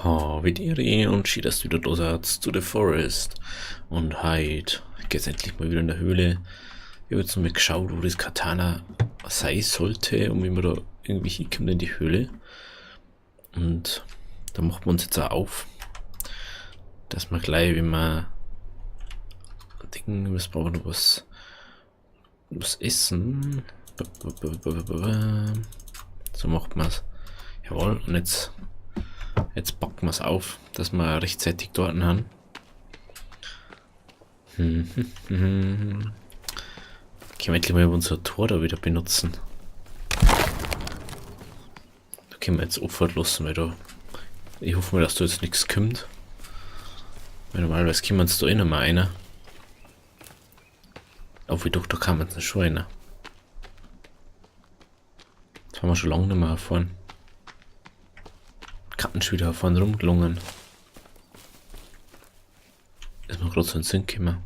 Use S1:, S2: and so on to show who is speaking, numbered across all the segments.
S1: Oh, wie die und schön, dass du wieder da seid zu The Forest. Und heute geht's endlich mal wieder in der Höhle. Ich habe jetzt mal geschaut, wo das Katana sein sollte und wie man da irgendwie hinkommt in die Höhle. Und da machen wir uns jetzt auch auf, dass wir gleich, wenn wir denken, wir brauchen noch was essen. So macht man es. Jawohl, und jetzt packen wir es auf, dass wir rechtzeitig dort haben. Können wir endlich mal unser Tor da wieder benutzen. Da können wir jetzt Opfer lassen, weil da. Ich hoffe mal, dass da jetzt nichts kommt. Weil normalerweise kommen uns da eh noch mal einer. Aber wie doch, da kann man jetzt schon einer. Das haben wir schon lange nicht mehr erfahren. Karten schon wieder erfahren rumgelungen. Ist mir gerade so ein Sinn gekommen.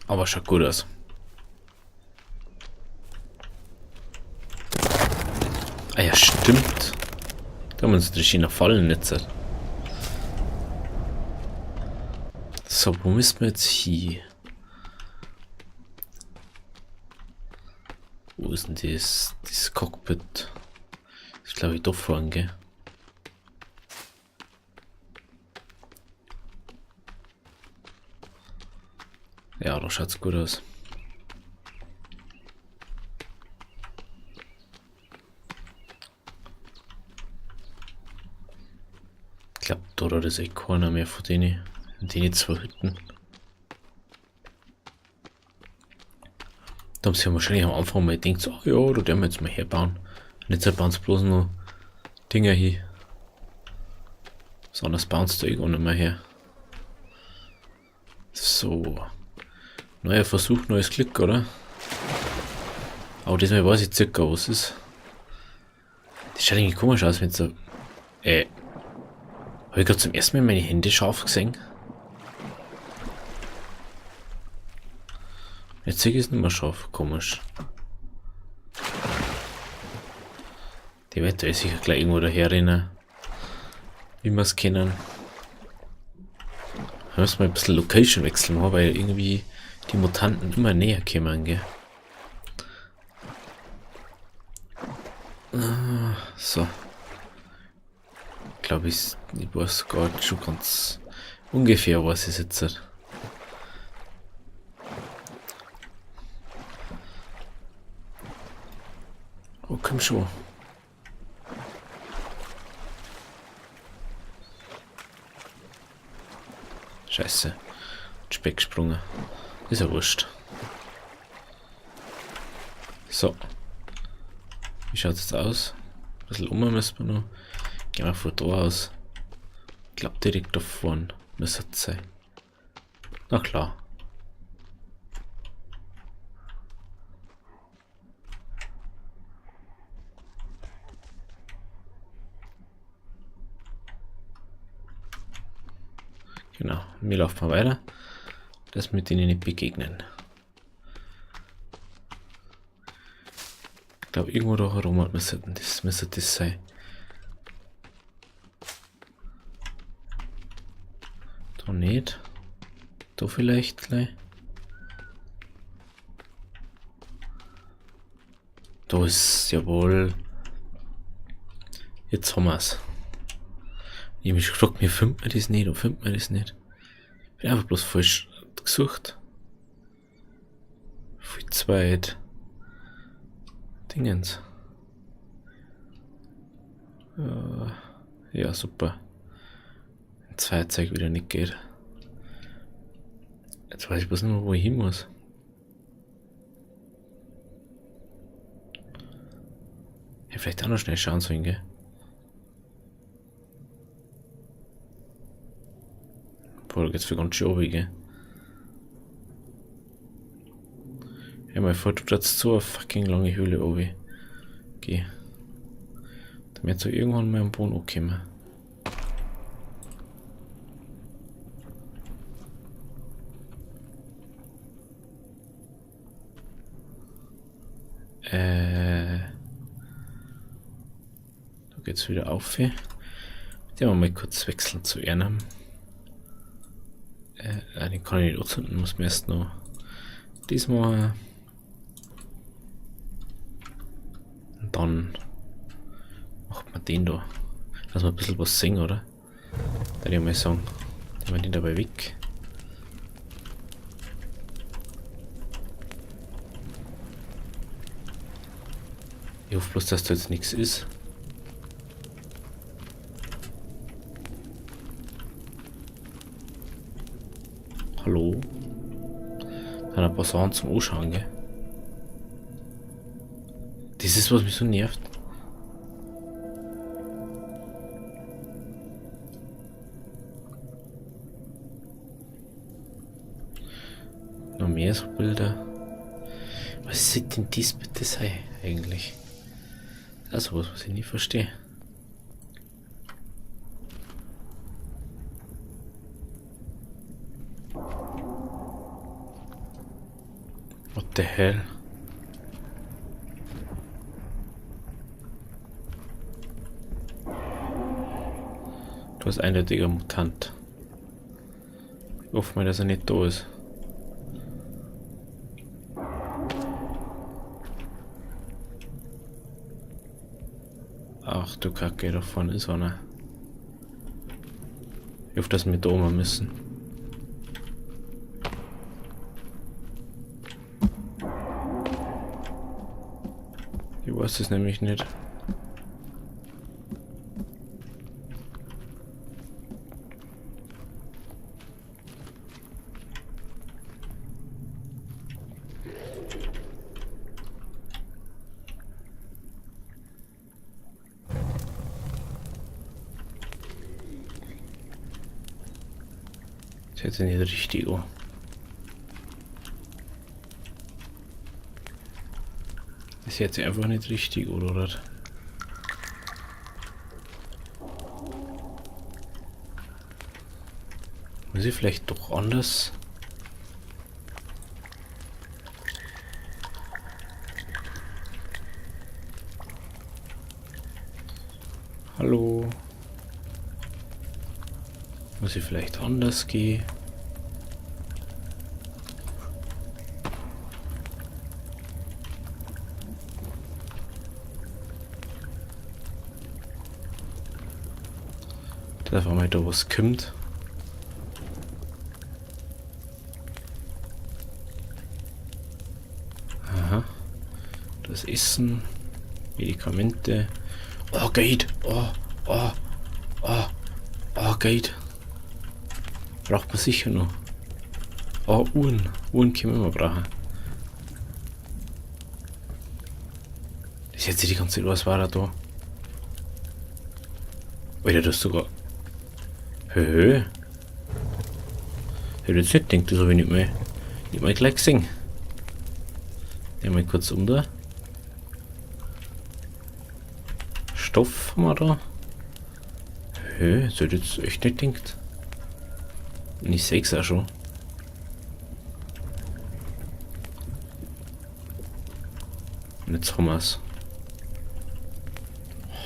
S1: Aber schaut gut aus. Ah ja, stimmt. Da haben wir uns die Schiene fallen jetzt. So, wo müssen wir jetzt hier? Wo ist denn das Cockpit? Das glaube ich da vorne, gell? Ja, da schaut's gut aus. Ich glaube, da ist echt keiner mehr von denen. Die zwei Hütten. Da haben sie ja wahrscheinlich am Anfang mal gedacht, so, ach ja, da werden wir jetzt mal herbauen. Und jetzt bauen sie bloß noch Dinger hier. Sondern bauen sie da eh gar nicht mehr her. So. Neuer Versuch, neues Glück, oder? Aber diesmal weiß ich circa, was ist. Das schaut irgendwie komisch aus, wenn so. Habe ich gerade zum ersten Mal meine Hände scharf gesehen? Jetzt sehe ich es nicht mehr scharf, komisch. Die wird da sicher gleich irgendwo daher rennen. Wie wir es kennen. Da müssen wir ein bisschen Location wechseln, weil irgendwie die Mutanten immer näher kommen, gell? So. Ich glaube, ich weiß gar nicht schon ganz ungefähr, was es jetzt hat. Oh, komm schon. Scheiße. Speck gesprungen. Ist ja wurscht. So. Wie schaut es jetzt aus? Ein bisschen um müssen wir noch. Gehen wir von da aus. Ich glaube direkt da vorne müsste es sein. Na klar. Genau, wir laufen mal weiter, dass wir denen nicht begegnen. Ich glaube, irgendwo da herum müsste das sein. Da nicht. Da vielleicht gleich. Da ist jawohl. Jetzt haben wir es. Ich habe mich gefragt, mir findet man das nicht oder findet man das nicht. Ich bin einfach bloß falsch gesucht. Viel zweit. Dingens. Ja, super. Ein Zweierzeug wieder nicht geht. Jetzt weiß ich bloß nicht mehr, wo ich hin muss. Ja, vielleicht auch noch schnell schauen sollen, gell? Boah, da geht's für ganz schön oben, gell? Ja, mein Vater tut jetzt so eine fucking lange Höhle oben. Okay. Da wird so irgendwann mal am Boden ankommen. Da geht's wieder auf. Den wir mal kurz wechseln zu einem. Den kann ich nicht anzünden, muss mir erst noch diesmal. Und dann macht man den da. Lass mal ein bisschen was singen, oder? Würde ich mal sagen. Nehmen wir den dabei weg. Ich hoffe bloß, dass da jetzt nichts ist. Hallo? Hat ein paar Sachen zum Anschauen, gell? Das ist, was mich so nervt. Noch mehr so Bilder. Was soll denn dies bitte sein, eigentlich? Also was ich nie verstehe. What the hell? Du hast eindeutiger Mutant. Ich hoffe mal, dass er nicht da ist. Ach du Kacke, da vorne ist einer. Ich hoffe, dass wir da oben müssen. Ich weiß es nämlich nicht. Das hört sich nicht richtig an. Das hört sich einfach nicht richtig an, oder? Muss ich vielleicht doch anders? Hallo? Muss ich vielleicht anders gehen? Dass auf einmal da was kommt. Aha. Das Essen, Medikamente. Oh, geht! Oh, geht! Braucht man sicher noch. Oh, Uhren. Uhren können wir immer brauchen. Das hätte die ganze Zeit, was war da? Alter, das ist sogar. Hö. Hätte jetzt nicht gedacht, das habe ich nicht mal gleich gesehen. Nehmen wir kurz um da. Stoff haben wir da. Hö, das hätte ich jetzt echt nicht gedacht. Und ich sehe es auch schon. Und jetzt haben wir es.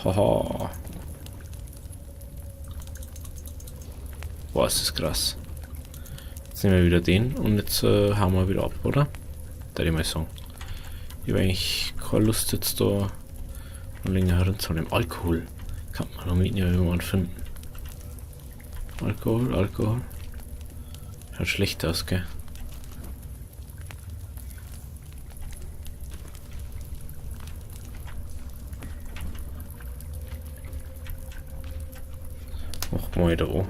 S1: Haha. Boah, ist das krass. Jetzt nehmen wir wieder den und jetzt hauen wir wieder ab, oder? Da ich mal sagen. Ich habe eigentlich keine Lust jetzt da noch länger herumzunehmen. Alkohol kann man noch mitnehmen, wenn wir einen finden. Alkohol. Schaut schlecht aus, gell? Mach mal da oben.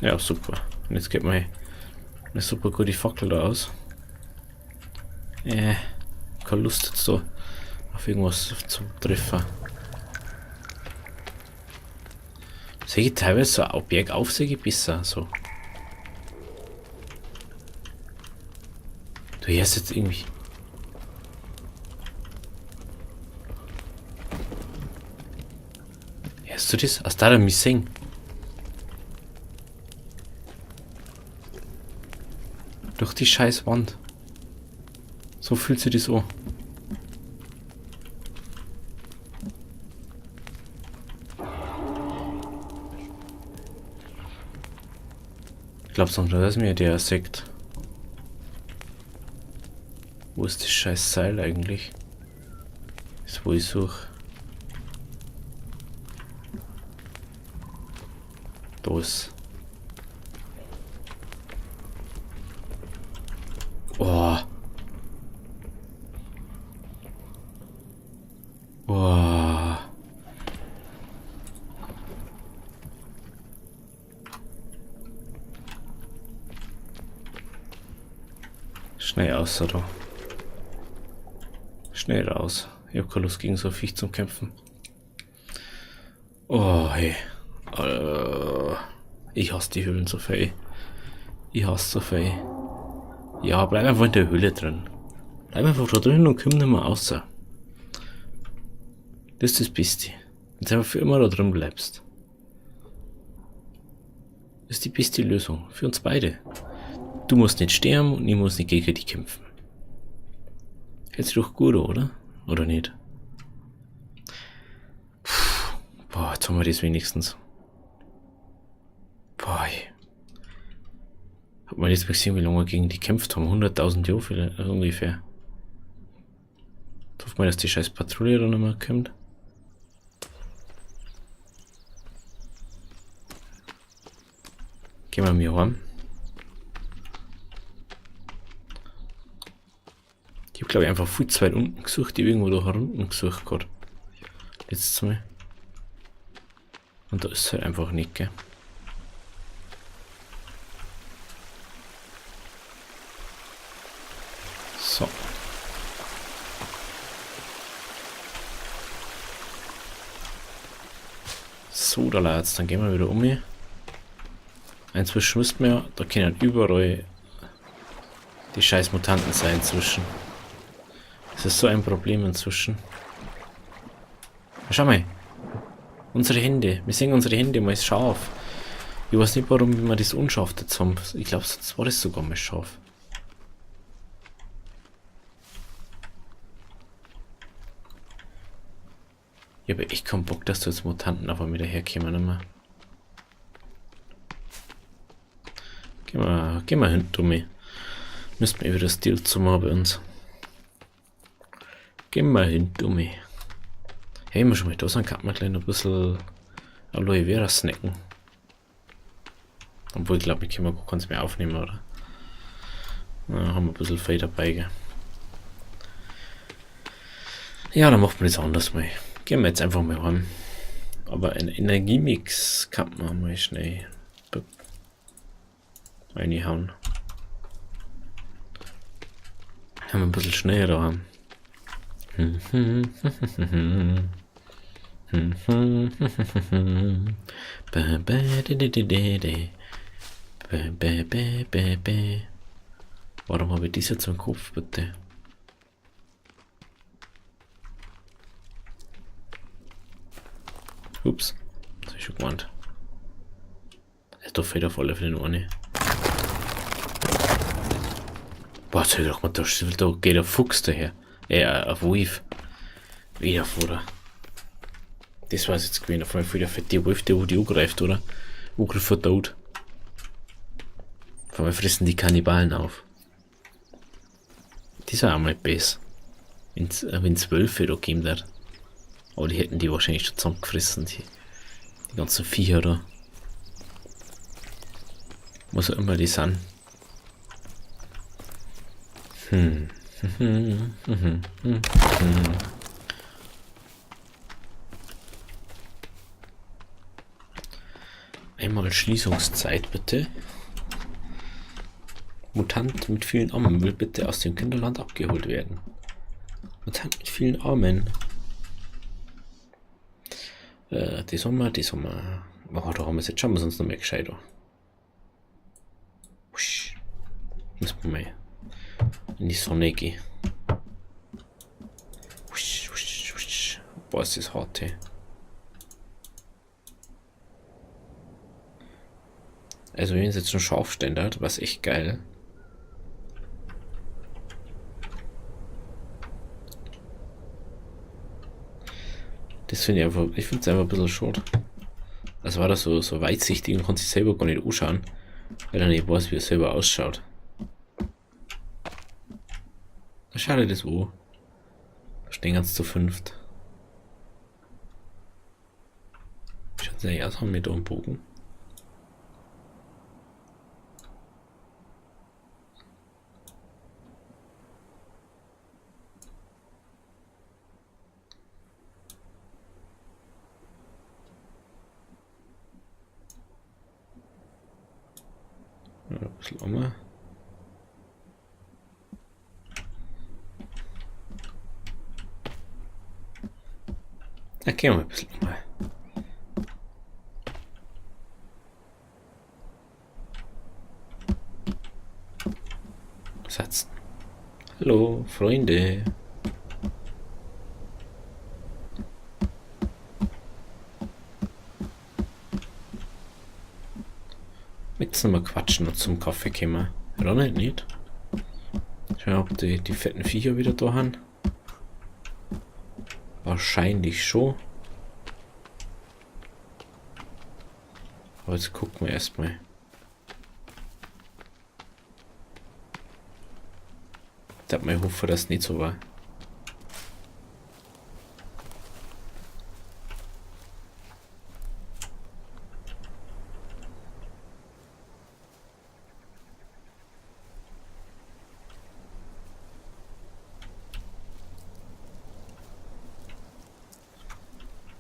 S1: Ja, super. Und jetzt geht mal eine super gute Fackel da aus. Keine Lust jetzt da auf irgendwas zu treffen. Sehe ich teilweise so auch bergauf, sehe ich besser. So. Du hörst jetzt irgendwie. Hörst du das? Aus da mich singen. Durch die scheiß Wand. So fühlt sich das an. Ich glaube sonst nicht, dass mir der sagt. Wo ist das scheiß Seil eigentlich? Das wo ich suche. Da ist. Oh. Oh. Schnell aus, da. Schnell raus. Ich hab keine Lust gegen so ein Viech zum Kämpfen. Oh, hey. Ich hasse die Höhlen so viel. Ich hasse so viel. Ja, bleib einfach in der Höhle drin. Bleib einfach da drin und komm nicht mehr raus. Das ist das Beste. Wenn du einfach für immer da drin bleibst. Das ist die beste Lösung. Für uns beide. Du musst nicht sterben und ich muss nicht gegen dich kämpfen. Hört sich doch gut, oder? Oder nicht? Puh. Boah, jetzt haben wir das wenigstens. Boah. Hat man jetzt mal gesehen, wie lange wir gegen die gekämpft haben? 100.000 Jahre vielleicht, ungefähr. Ich hoffe mal, dass die scheiß Patrouille da nochmal kommt. Gehen wir mir heim. Ich habe glaube ich einfach viel zu weit unten gesucht, ich habe irgendwo da herunten gesucht gerade. Letztes Mal. Und da ist es halt einfach nicht, gell. So. So, da lad's, dann gehen wir wieder um hier. Inzwischen müssten wir, da können überall die scheiß Mutanten sein inzwischen. Das ist so ein Problem inzwischen. Schau mal. Unsere Hände. Wir sehen unsere Hände mal scharf. Ich weiß nicht, warum wir das unscharf jetzt haben. Ich glaube, sonst war das sogar mal scharf. Ich habe echt keinen Bock, dass du jetzt Mutanten auf einmal daherkommen. Immer. Geh mal hin, Dummi. Müssten wir wieder Stil zu machen bei uns. Geh mal hin, Dummi. Hey, wir schon mal da sind, kann man gleich noch ein bisschen Aloe Vera snacken. Obwohl, ich glaube, ich kann gar keins mehr aufnehmen, oder? Ja, haben wir ein bisschen Fee dabei, gell? Ja, dann machen wir das anders mal. Gehen wir jetzt einfach mal heim. Aber ein Energiemix kann man mal schnell reinhauen. Haben wir ein bisschen schneller da. Warum habe ich das jetzt im Kopf, bitte? Ups, das habe ich schon gemeint. Da fällt auf alle Fälle noch eine. Boah, jetzt doch mal, da geht der Fuchs daher. Auf Wolf. Wieder vor. Das war jetzt gewesen. Auf jeden Fall der fette Wolf, der wo die angreift, oder? Angriff vor tot. Auf einmal fressen die Kannibalen auf. Die sind auch mal besser. Wenn 12 da geben wird. Aber die hätten die wahrscheinlich schon zusammengefressen, die ganzen Viecher da. Was auch immer die sind. Einmal Schließungszeit bitte. Mutant mit vielen Armen will bitte aus dem Kinderland abgeholt werden. Mutant mit vielen Armen. Das haben wir. Oh, da haben wir es jetzt schon, sonst noch mehr gescheiter. Muss man mal in die Sonne gehen. Boah, ist das hart, hey. Also wenn es jetzt schon scharf ständert, was echt geil. Das finde ich einfach, ich finde es einfach ein bisschen schade. Das war da so weitsichtig und konnte sich selber gar nicht anschauen, weil er nicht weiß, wie er selber ausschaut. Da schau dir das an. Da stehen ganz zu fünft. Schaut sie eigentlich aus, haben wir da einen Bogen? Ja, ein bisschen länger. Da gehen wir ein bisschen länger. Satz. Hallo, Freunde. Jetzt noch mal quatschen und zum Kaffee kommen. Oder nicht? Schauen, ob die fetten Viecher wieder da haben. Wahrscheinlich schon. Aber jetzt gucken wir erstmal. Ich darf mal hoffen, dass es nicht so war.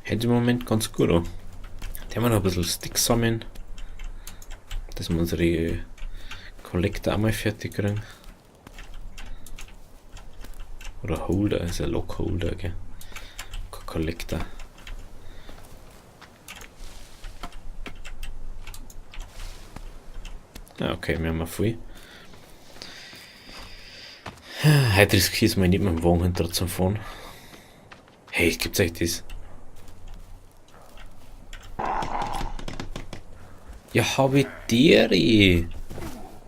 S1: Hätte im Moment ganz gut an. Da haben wir noch ein bisschen Sticks sammeln, dass wir unsere Kollektor einmal fertig kriegen. Oder Holder, also Lock Holder, gell? Kein Kollektor. Ja, okay, wir haben viel. Heute riskiere ich mal nicht mit dem Wagen hinter zum Fahren. Hey, gibt's euch das? Ja, habe dir.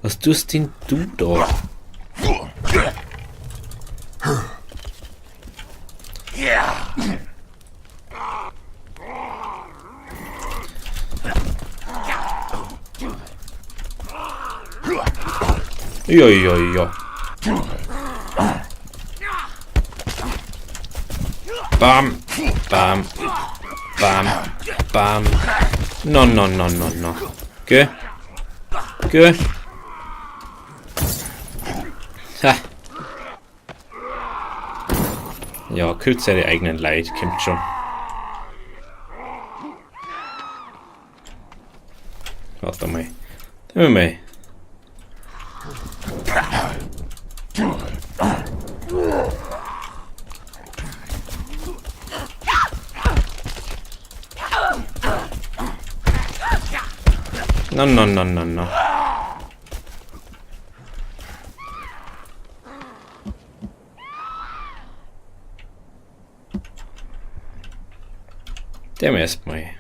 S1: Was tust denn du da? Ja. Bam, bam, bam, bam. No. Geh. Ha. Ja, killt seine eigenen Leid, kommt schon. Warte mal. No. Dem erstmal.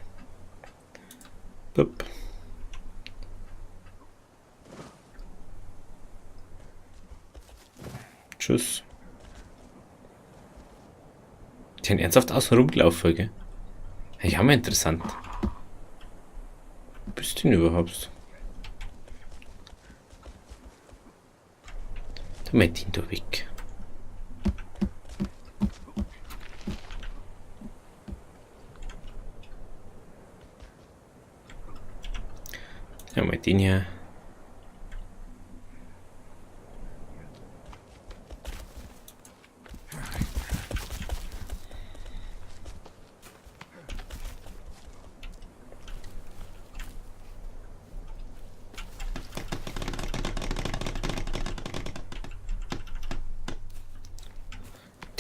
S1: Bup. Tschüss. Die haben ernsthaft außen rumgelaufen, gell? Ja, mal interessant. Wo bist du denn überhaupt? Da meint ihn da weg. Ja, mal den hier.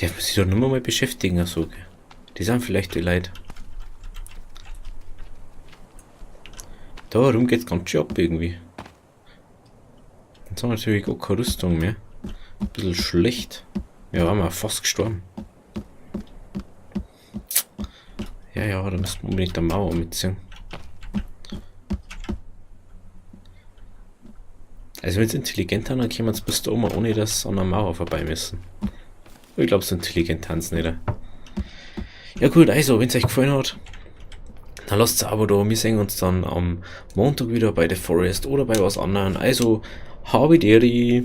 S1: Der muss sich doch nur mal beschäftigen, also. Die sind vielleicht die Leute. Darum geht's ganz schön ab irgendwie. Jetzt haben wir natürlich auch keine Rüstung mehr. Ein bisschen schlecht. Ja, waren wir fast gestorben. Ja, da müssen wir unbedingt eine Mauer mitziehen. Also wenn es intelligent haben, dann können wir jetzt bis da oben, ohne dass an der Mauer vorbei müssen. Ich glaube, so intelligent haben sie nicht. Ja gut, also, wenn es euch gefallen hat, dann lasst ein Abo da. Wir sehen uns dann am Montag wieder bei The Forest oder bei was anderem. Also, habe Deri.